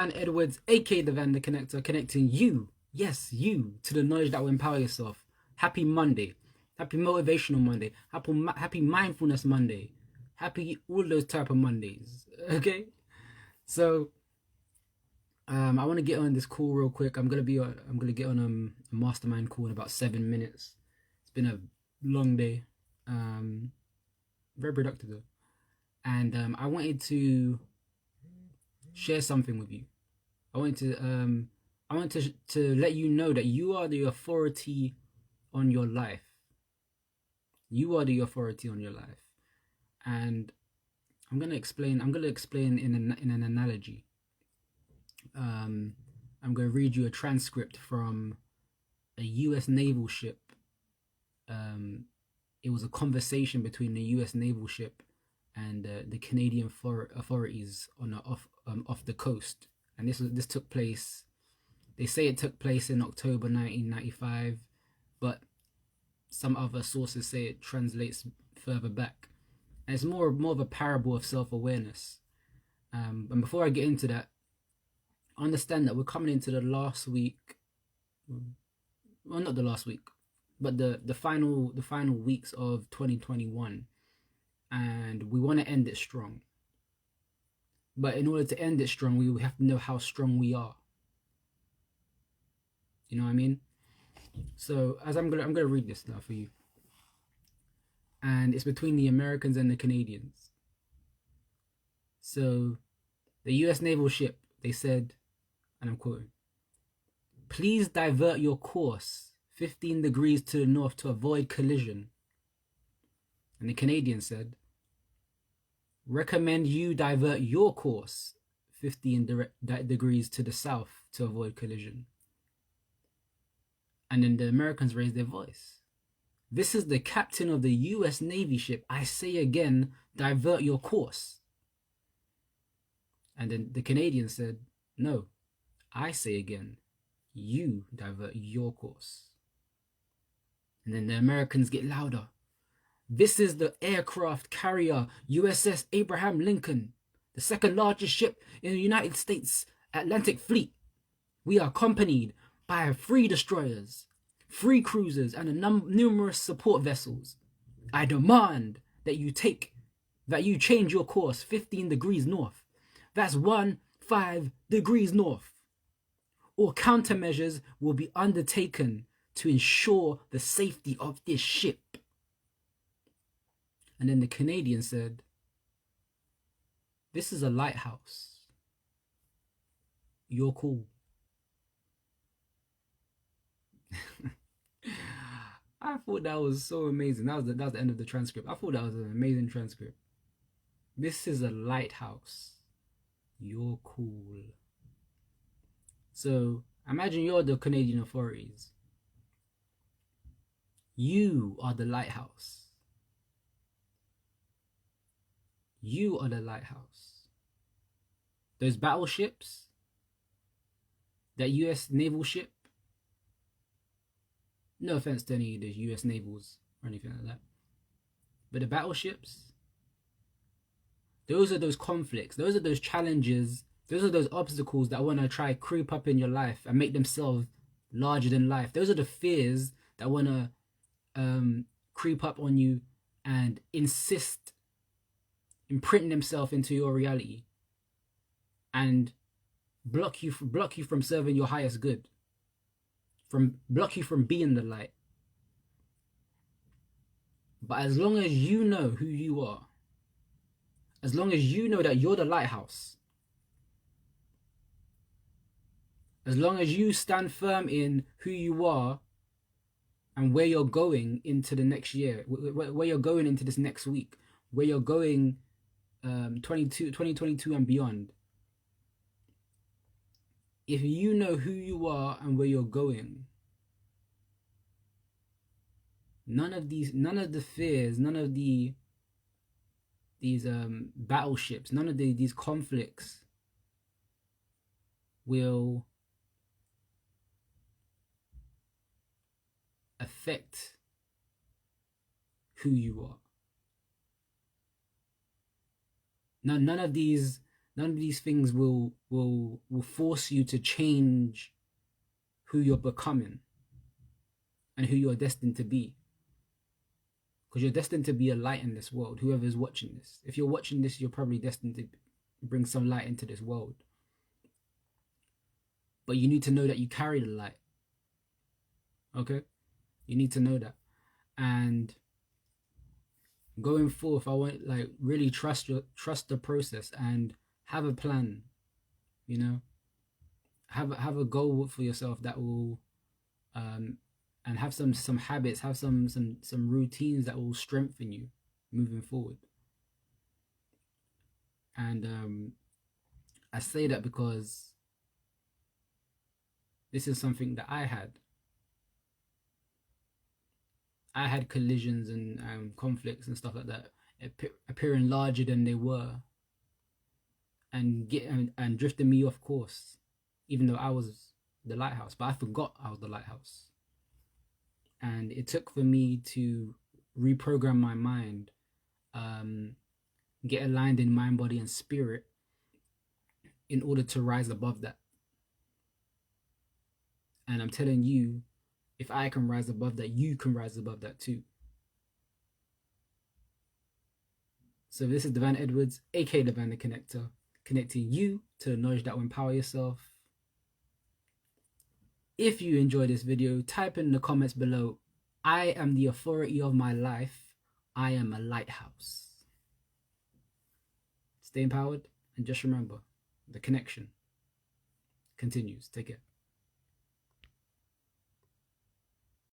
and Edwards, aka the Van the Connector, connecting you, yes, you, to the knowledge that will empower yourself. Happy Monday. Happy Motivational Monday. Happy Mindfulness Monday. Happy all those type of Mondays. Okay? So, I want to get on this call real quick. I'm gonna get on a mastermind call in about 7 minutes. It's been a long day. Very productive though. And I wanted to share something with you. I want to let you know that you are the authority on your life. You are the authority on your life, and I'm gonna explain in an analogy. I'm gonna read you a transcript from a U.S. naval ship. It was a conversation between the U.S. naval ship and the Canadian authorities on off the coast, and this took place. They say it took place in October 1995, but some other sources say it translates further back. And it's more of a parable of self-awareness. And before I get into that, understand that we're coming into the last week. Well, not the last week, but the final weeks of 2021, and we want to end it strong. But in order to end it strong, we have to know how strong we are. You know what I mean? So as I'm gonna read this now for you, and it's between the Americans and the Canadians. So the U.S. naval ship, they said, and I'm quoting, "Please divert your course 15 degrees to the north to avoid collision." And the Canadians said, "Recommend you divert your course 15 degrees to the south to avoid collision." And then the Americans raised their voice. "This is the captain of the U.S. Navy ship. I say again, divert your course." And then the Canadians said, "No, I say again, you divert your course." And then the Americans get louder. "This is the aircraft carrier USS Abraham Lincoln, the second largest ship in the United States Atlantic Fleet. We are accompanied by 3 destroyers, 3 cruisers, and numerous support vessels. I demand that you change your course 15 degrees north. That's 15 degrees north. Or countermeasures will be undertaken to ensure the safety of this ship." And then the Canadian said, "This is a lighthouse. You're cool." I thought that was so amazing. That was the end of the transcript. I thought that was an amazing transcript. "This is a lighthouse. You're cool." So imagine you're the Canadian authorities. You are the lighthouse. You are the lighthouse. Those battleships, that U.S. naval ship, no offense to any of the U.S. navals or anything like that, but the battleships, those are those conflicts, those are those challenges, those are those obstacles that want to try creep up in your life and make themselves larger than life. Those are the fears that want to creep up on you and imprint themselves into your reality and block you from serving your highest good, block you from being the light. But as long as you know who you are, as long as you know that you're the lighthouse, as long as you stand firm in who you are and where you're going into the next year, where you're going into this next week, where you're going 2022 and beyond, if you know who you are and where you're going, none of the fears, none of these battleships, none of these conflicts will affect who you are. None of these None of these things will force you to change who you're becoming and who you're destined to be. Because you're destined to be a light in this world, whoever's watching this. If you're watching this, you're probably destined to bring some light into this world. But you need to know that you carry the light. Okay? You need to know that. And going forth, I want, like, really trust the process and have a plan. You know, have a goal for yourself that will, and have some habits, have some routines that will strengthen you moving forward. And I say that because this is something that I had. I had collisions and conflicts and stuff like that appearing larger than they were, and drifting me off course, even though I was the lighthouse. But I forgot I was the lighthouse, and it took for me to reprogram my mind, get aligned in mind, body, and spirit in order to rise above that. And I'm telling you, if I can rise above that, you can rise above that too. So this is Divine Edwards, aka Divine the Connector, connecting you to the knowledge that will empower yourself. If you enjoyed this video, type in the comments below, I am the authority of my life. I am a lighthouse. Stay empowered, and just remember, the connection continues. Take care.